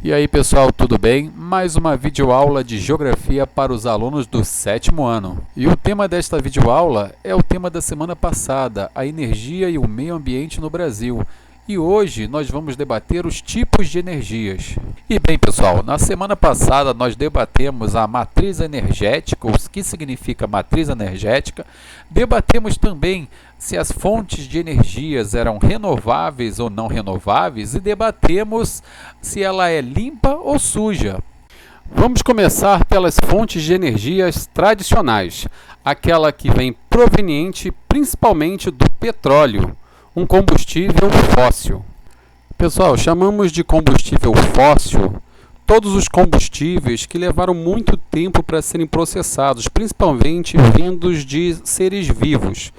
E aí pessoal, tudo bem? Mais uma videoaula de Geografia para os alunos do 7º ano. E o tema desta videoaula é o tema da semana passada, a energia e o meio ambiente no Brasil. E hoje nós vamos debater os tipos de energias. E bem pessoal, na semana passada nós debatemos a matriz energética, o que significa matriz energética. Debatemos também se as fontes de energias eram renováveis ou não renováveis e debatemos se ela é limpa ou suja. Vamos começar pelas fontes de energias tradicionais, aquela que vem proveniente principalmente do petróleo, um combustível fóssil. Pessoal, chamamos de combustível fóssil todos os combustíveis que levaram muito tempo para serem processados, principalmente vindos de seres vivos.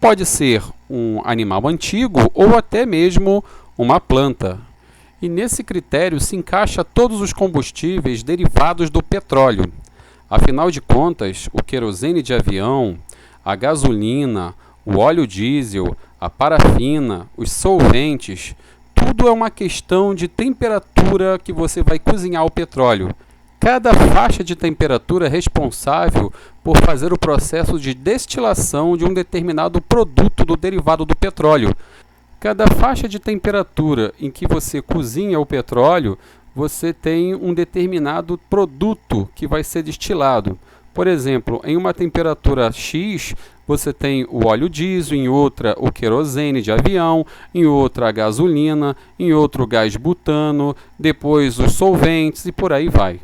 Pode ser um animal antigo ou até mesmo uma planta. E nesse critério se encaixa todos os combustíveis derivados do petróleo. Afinal de contas, o querosene de avião, a gasolina, o óleo diesel, a parafina, os solventes, tudo é uma questão de temperatura que você vai cozinhar o petróleo. Cada faixa de temperatura é responsável por fazer o processo de destilação de um determinado produto do derivado do petróleo. Cada faixa de temperatura em que você cozinha o petróleo, você tem um determinado produto que vai ser destilado. Por exemplo, em uma temperatura X, você tem o óleo diesel, em outra o querosene de avião, em outra a gasolina, em outro o gás butano, depois os solventes e por aí vai.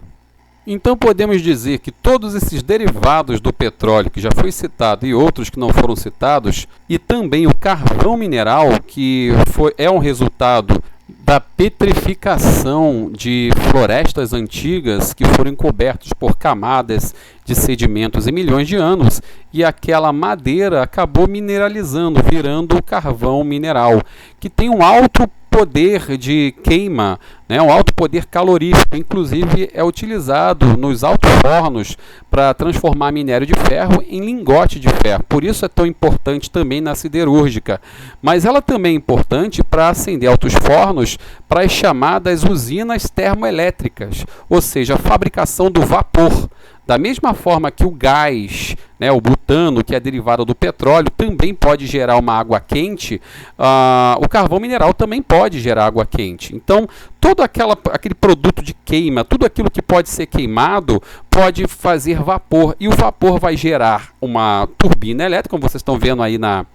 Então podemos dizer que todos esses derivados do petróleo que já foi citado e outros que não foram citados, e também o carvão mineral, que é um resultado da petrificação de florestas antigas que foram cobertas por camadas de sedimentos em milhões de anos, e aquela madeira acabou mineralizando, virando carvão mineral, que tem um alto poder de queima, um alto poder calorífico, inclusive é utilizado nos alto-fornos para transformar minério de ferro em lingote de ferro. Por isso é tão importante também na siderúrgica. Mas ela também é importante para acender altos fornos para as chamadas usinas termoelétricas, ou seja, a fabricação do vapor. Da mesma forma que o gás, o butano, que é derivado do petróleo, também pode gerar uma água quente, o carvão mineral também pode gerar água quente. Então, todo aquele produto de queima, tudo aquilo que pode ser queimado, pode fazer vapor. E o vapor vai gerar uma turbina elétrica, como vocês estão vendo aí na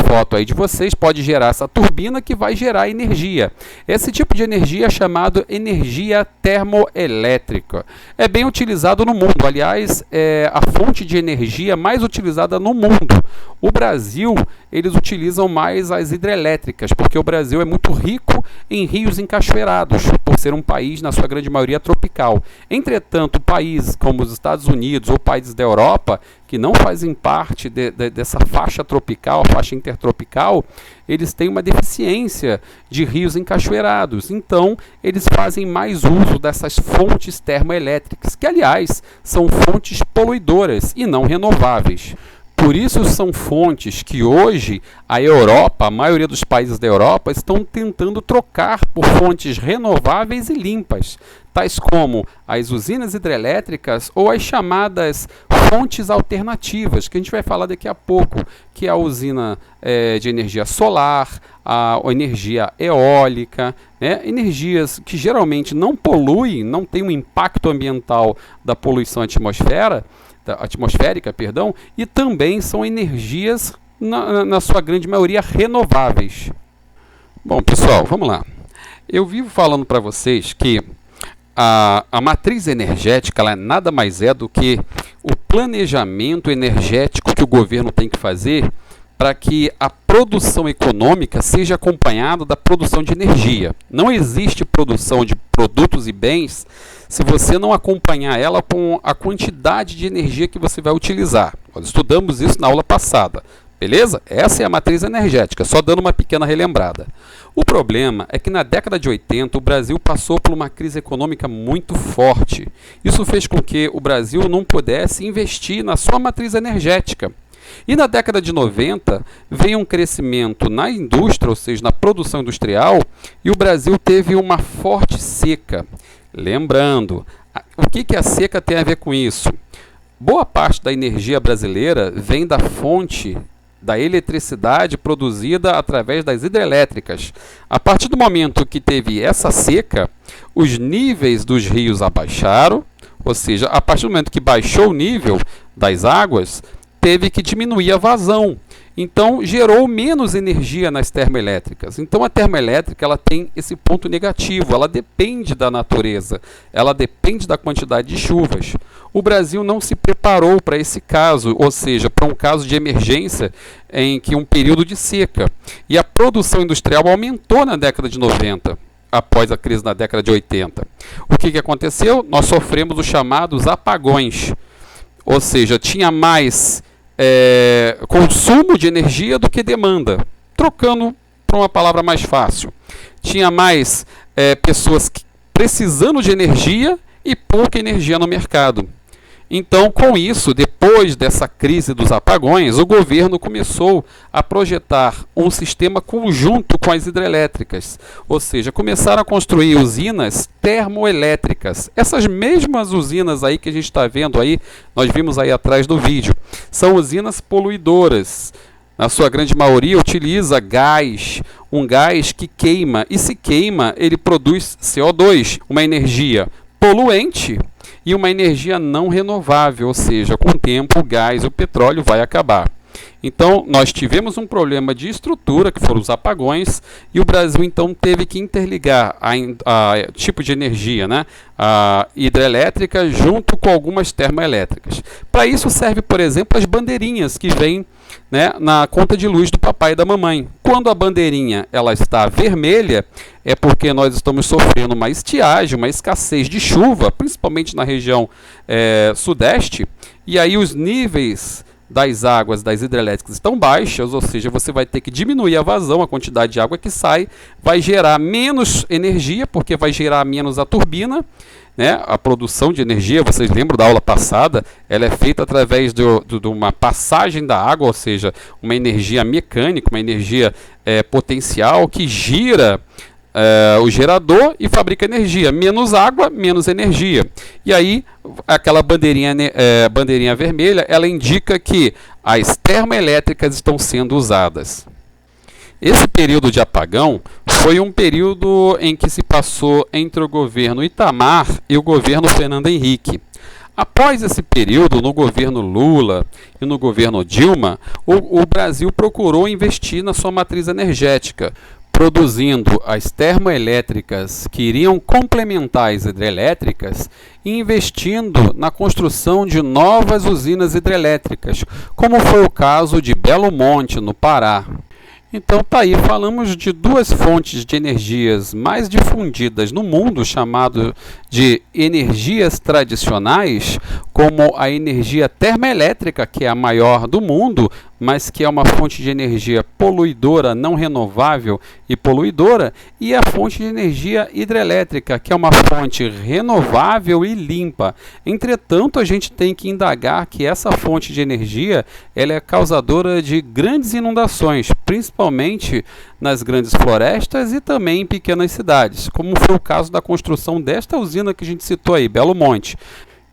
foto aí de vocês, pode gerar essa turbina que vai gerar energia. Esse tipo de energia é chamado energia termoelétrica. É bem utilizado no mundo, aliás, é a fonte de energia mais utilizada no mundo. O Brasil, eles utilizam mais as hidrelétricas, porque o Brasil é muito rico em rios encachoeirados, por ser um país, na sua grande maioria, tropical. Entretanto, países como os Estados Unidos ou países da Europa, que não fazem parte dessa faixa tropical, faixa intertropical, eles têm uma deficiência de rios encachoeirados. Então, eles fazem mais uso dessas fontes termoelétricas, que, aliás, são fontes poluidoras e não renováveis. Por isso são fontes que hoje a Europa, a maioria dos países da Europa, estão tentando trocar por fontes renováveis e limpas, tais como as usinas hidrelétricas ou as chamadas fontes alternativas, que a gente vai falar daqui a pouco, que é a usina de energia solar, a energia eólica, energias que geralmente não poluem, não têm um impacto ambiental da poluição atmosférica, e também são energias, na sua grande maioria, renováveis. Bom, pessoal, vamos lá. Eu vivo falando para vocês que a matriz energética ela nada mais é do que o planejamento energético que o governo tem que fazer para que a produção econômica seja acompanhada da produção de energia. Não existe produção de produtos e bens se você não acompanhar ela com a quantidade de energia que você vai utilizar. Nós estudamos isso na aula passada. Beleza? Essa é a matriz energética, só dando uma pequena relembrada. O problema é que na década de 80 o Brasil passou por uma crise econômica muito forte. Isso fez com que o Brasil não pudesse investir na sua matriz energética. E na década de 90 veio um crescimento na indústria, ou seja, na produção industrial, e o Brasil teve uma forte seca. Lembrando, o que a seca tem a ver com isso? Boa parte da energia brasileira vem da fonte da eletricidade produzida através das hidrelétricas. A partir do momento que teve essa seca, os níveis dos rios abaixaram, ou seja, a partir do momento que baixou o nível das águas, teve que diminuir a vazão. Então, gerou menos energia nas termoelétricas. Então, a termoelétrica ela tem esse ponto negativo, ela depende da natureza, ela depende da quantidade de chuvas. O Brasil não se preparou para esse caso, ou seja, para um caso de emergência em que um período de seca. E a produção industrial aumentou na década de 90, após a crise na década de 80. O que aconteceu? Nós sofremos os chamados apagões, ou seja, tinha mais consumo de energia do que demanda. Trocando para uma palavra mais fácil, tinha mais pessoas precisando de energia e pouca energia no mercado. Então, com isso, depois dessa crise dos apagões, o governo começou a projetar um sistema conjunto com as hidrelétricas, ou seja, começaram a construir usinas termoelétricas. Essas mesmas usinas aí que a gente está vendo aí, nós vimos aí atrás do vídeo, são usinas poluidoras. Na sua grande maioria utiliza gás, um gás que queima, e se queima, ele produz CO2, uma energia poluente e uma energia não renovável, ou seja, com o tempo o gás e o petróleo vai acabar. Então, nós tivemos um problema de estrutura, que foram os apagões, e o Brasil então teve que interligar a tipo de energia, né, a hidrelétrica junto com algumas termoelétricas. Para isso serve, por exemplo, as bandeirinhas que vêm, né, na conta de luz do papai e da mamãe. Quando a bandeirinha ela está vermelha, é porque nós estamos sofrendo uma estiagem, uma escassez de chuva, principalmente na região sudeste, e aí os níveis das águas das hidrelétricas estão baixas, ou seja, você vai ter que diminuir a vazão, a quantidade de água que sai, vai gerar menos energia, porque vai gerar menos a turbina, né? A produção de energia, vocês lembram da aula passada, ela é feita através de uma passagem da água, ou seja, uma energia mecânica, uma energia potencial que gira o gerador e fabrica energia. Menos água, menos energia. E aí, aquela bandeirinha vermelha, ela indica que as termoelétricas estão sendo usadas. Esse período de apagão foi um período em que se passou entre o governo Itamar e o governo Fernando Henrique. Após esse período, no governo Lula e no governo Dilma, o Brasil procurou investir na sua matriz energética, produzindo as termoelétricas que iriam complementar as hidrelétricas e investindo na construção de novas usinas hidrelétricas, como foi o caso de Belo Monte, no Pará. Então tá aí, falamos de duas fontes de energias mais difundidas no mundo, chamado de energias tradicionais, como a energia termoelétrica, que é a maior do mundo, mas que é uma fonte de energia poluidora, não renovável e poluidora, e a fonte de energia hidrelétrica, que é uma fonte renovável e limpa. Entretanto, a gente tem que indagar que essa fonte de energia ela é causadora de grandes inundações, principalmente nas grandes florestas e também em pequenas cidades, como foi o caso da construção desta usina que a gente citou aí, Belo Monte,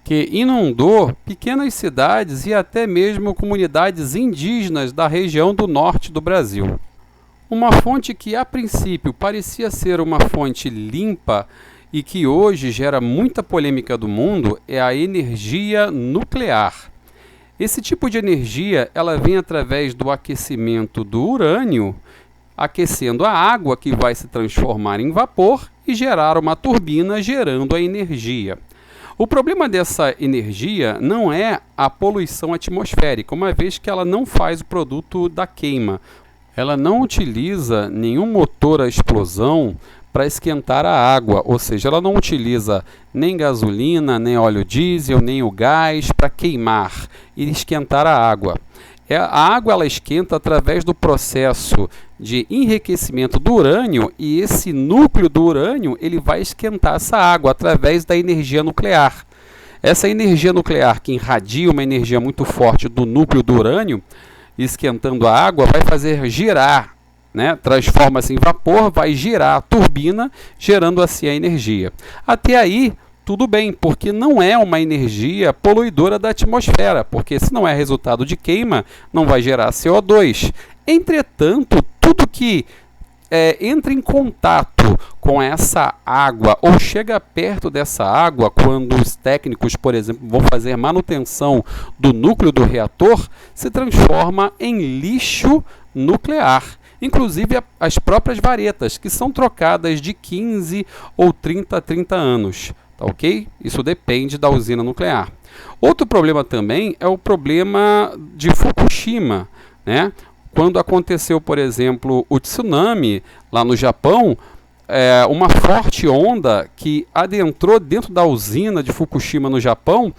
que inundou pequenas cidades e até mesmo comunidades indígenas da região do norte do Brasil. Uma fonte que a princípio parecia ser uma fonte limpa e que hoje gera muita polêmica do mundo é a energia nuclear. Esse tipo de energia ela vem através do aquecimento do urânio, aquecendo a água que vai se transformar em vapor e gerar uma turbina gerando a energia. O problema dessa energia não é a poluição atmosférica, uma vez que ela não faz o produto da queima. Ela não utiliza nenhum motor a explosão para esquentar a água, ou seja, ela não utiliza nem gasolina, nem óleo diesel, nem o gás para queimar e esquentar a água. A água ela esquenta através do processo de enriquecimento do urânio e esse núcleo do urânio ele vai esquentar essa água através da energia nuclear. Essa energia nuclear que irradia uma energia muito forte do núcleo do urânio, esquentando a água, vai fazer girar né, transforma-se em vapor, vai girar a turbina, gerando assim a energia. Até aí, tudo bem, porque não é uma energia poluidora da atmosfera, porque se não é resultado de queima, não vai gerar CO2. Entretanto, tudo que entra em contato com essa água ou chega perto dessa água, quando os técnicos, por exemplo, vão fazer manutenção do núcleo do reator, se transforma em lixo nuclear. Inclusive as próprias varetas, que são trocadas de 15 ou 30 anos. Tá ok? Isso depende da usina nuclear. Outro problema também é o problema de Fukushima, né? Quando aconteceu, por exemplo, o tsunami lá no Japão, uma forte onda que adentrou dentro da usina de Fukushima no Japão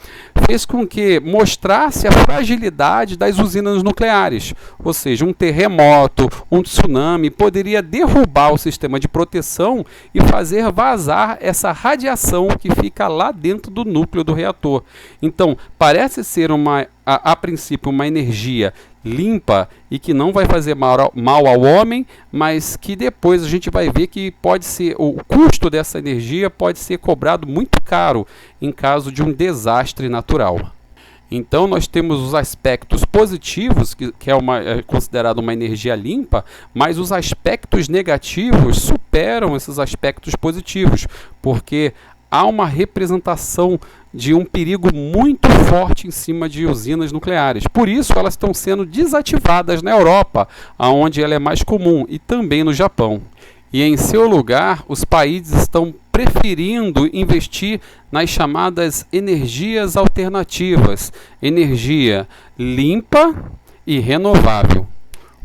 fez com que mostrasse a fragilidade das usinas nucleares. Ou seja, um terremoto, um tsunami poderia derrubar o sistema de proteção e fazer vazar essa radiação que fica lá dentro do núcleo do reator. Então, parece ser a princípio uma energia limpa e que não vai fazer mal ao homem, mas que depois a gente vai ver que pode ser, o custo dessa energia pode ser cobrado muito caro em caso de um desastre natural. Então nós temos os aspectos positivos, que é considerado uma energia limpa, mas os aspectos negativos superam esses aspectos positivos, porque há uma representação de um perigo muito forte em cima de usinas nucleares. Por isso, elas estão sendo desativadas na Europa, onde ela é mais comum, e também no Japão. E em seu lugar, os países estão preferindo investir nas chamadas energias alternativas, energia limpa e renovável,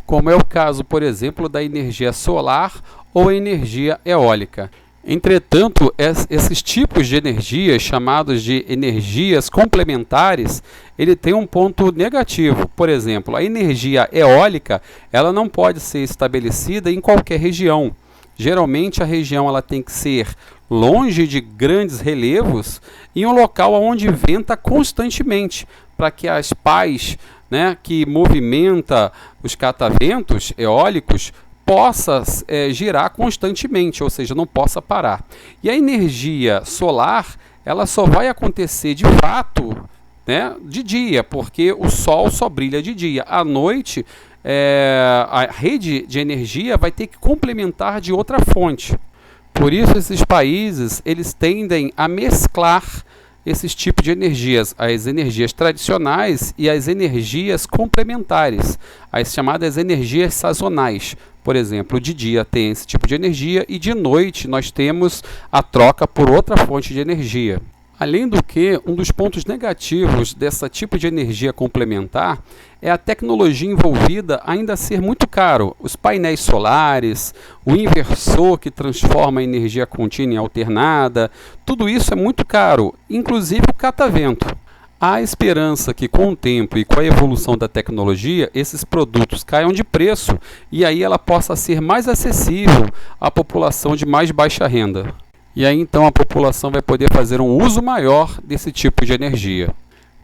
como é o caso, por exemplo, da energia solar ou energia eólica. Entretanto, esses tipos de energias, chamados de energias complementares, ele tem um ponto negativo. Por exemplo, a energia eólica, ela não pode ser estabelecida em qualquer região. Geralmente a região ela tem que ser longe de grandes relevos e um local onde venta constantemente, para que as pás, né, que movimenta os cataventos eólicos possa girar constantemente, ou seja, não possa parar. E a energia solar, ela só vai acontecer de fato, né, de dia, porque o sol só brilha de dia. À noite, a rede de energia vai ter que complementar de outra fonte. Por isso, esses países eles tendem a mesclar esses tipos de energias, as energias tradicionais e as energias complementares, as chamadas energias sazonais. Por exemplo, de dia tem esse tipo de energia e de noite nós temos a troca por outra fonte de energia. Além do que, um dos pontos negativos desse tipo de energia complementar é a tecnologia envolvida ainda ser muito caro. Os painéis solares, o inversor que transforma a energia contínua em alternada, tudo isso é muito caro, inclusive o catavento. Há esperança que com o tempo e com a evolução da tecnologia, esses produtos caiam de preço e aí ela possa ser mais acessível à população de mais baixa renda. E aí então a população vai poder fazer um uso maior desse tipo de energia.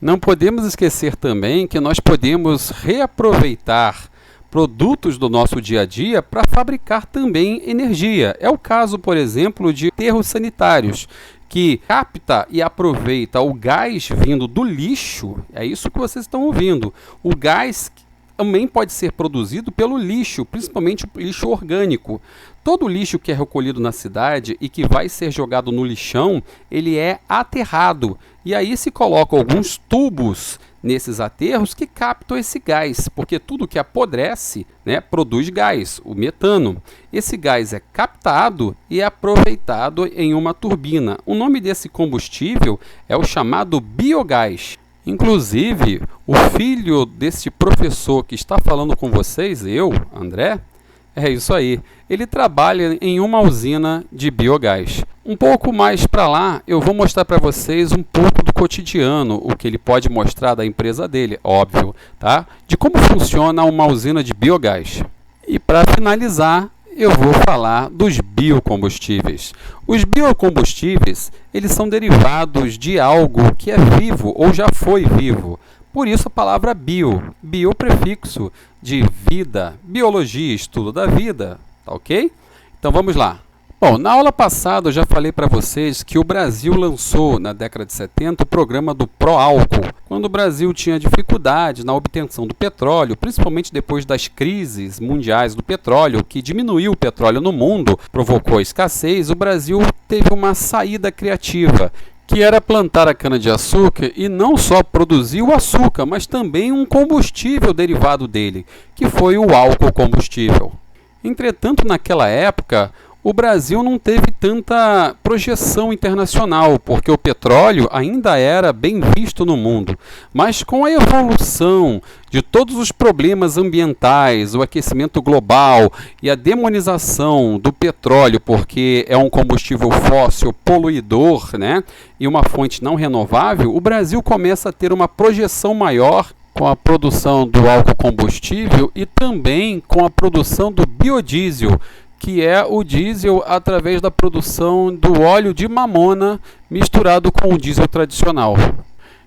Não podemos esquecer também que nós podemos reaproveitar produtos do nosso dia a dia para fabricar também energia. É o caso, por exemplo, de aterros sanitários, que capta e aproveita o gás vindo do lixo. É isso que vocês estão ouvindo. O gás também pode ser produzido pelo lixo, principalmente o lixo orgânico. Todo o lixo que é recolhido na cidade e que vai ser jogado no lixão, ele é aterrado. E aí se colocam alguns tubos nesses aterros que captam esse gás, porque tudo que apodrece, né, produz gás, o metano. Esse gás é captado e é aproveitado em uma turbina. O nome desse combustível é o chamado biogás. Inclusive, o filho desse professor que está falando com vocês, eu, André, é isso aí. Ele trabalha em uma usina de biogás. Um pouco mais para lá, eu vou mostrar para vocês um pouco do cotidiano, o que ele pode mostrar da empresa dele, óbvio, tá? De como funciona uma usina de biogás. E para finalizar, eu vou falar dos biocombustíveis. Os biocombustíveis, eles são derivados de algo que é vivo ou já foi vivo. Por isso a palavra bio, bio prefixo de vida, biologia, estudo da vida, tá ok? Então vamos lá. Bom, na aula passada eu já falei para vocês que o Brasil lançou na década de 70 o programa do pró-álcool, quando o Brasil tinha dificuldade na obtenção do petróleo, principalmente depois das crises mundiais do petróleo, que diminuiu o petróleo no mundo, provocou escassez. O Brasil teve uma saída criativa, que era plantar a cana-de-açúcar e não só produzir o açúcar, mas também um combustível derivado dele, que foi o álcool combustível. Entretanto, naquela época, o Brasil não teve tanta projeção internacional, porque o petróleo ainda era bem visto no mundo. Mas com a evolução de todos os problemas ambientais, o aquecimento global e a demonização do petróleo, porque é um combustível fóssil poluidor, né, e uma fonte não renovável, o Brasil começa a ter uma projeção maior com a produção do álcool combustível e também com a produção do biodiesel, que é o diesel através da produção do óleo de mamona misturado com o diesel tradicional.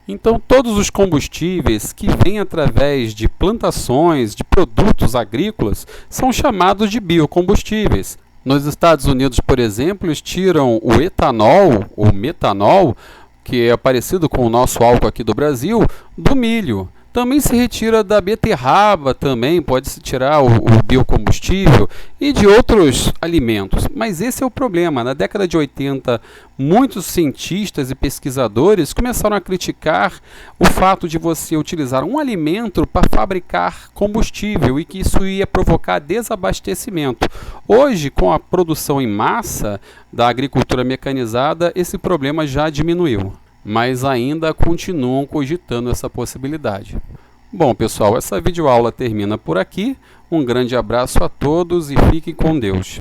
Então, todos os combustíveis que vêm através de plantações de produtos agrícolas são chamados de biocombustíveis. Nos Estados Unidos, por exemplo, eles tiram o etanol, o metanol, que é parecido com o nosso álcool aqui do Brasil, do milho. Também se retira da beterraba, também pode-se tirar o biocombustível e de outros alimentos. Mas esse é o problema. Na década de 80, muitos cientistas e pesquisadores começaram a criticar o fato de você utilizar um alimento para fabricar combustível e que isso ia provocar desabastecimento. Hoje, com a produção em massa da agricultura mecanizada, esse problema já diminuiu, mas ainda continuam cogitando essa possibilidade. Bom, pessoal, essa videoaula termina por aqui. Um grande abraço a todos e fiquem com Deus.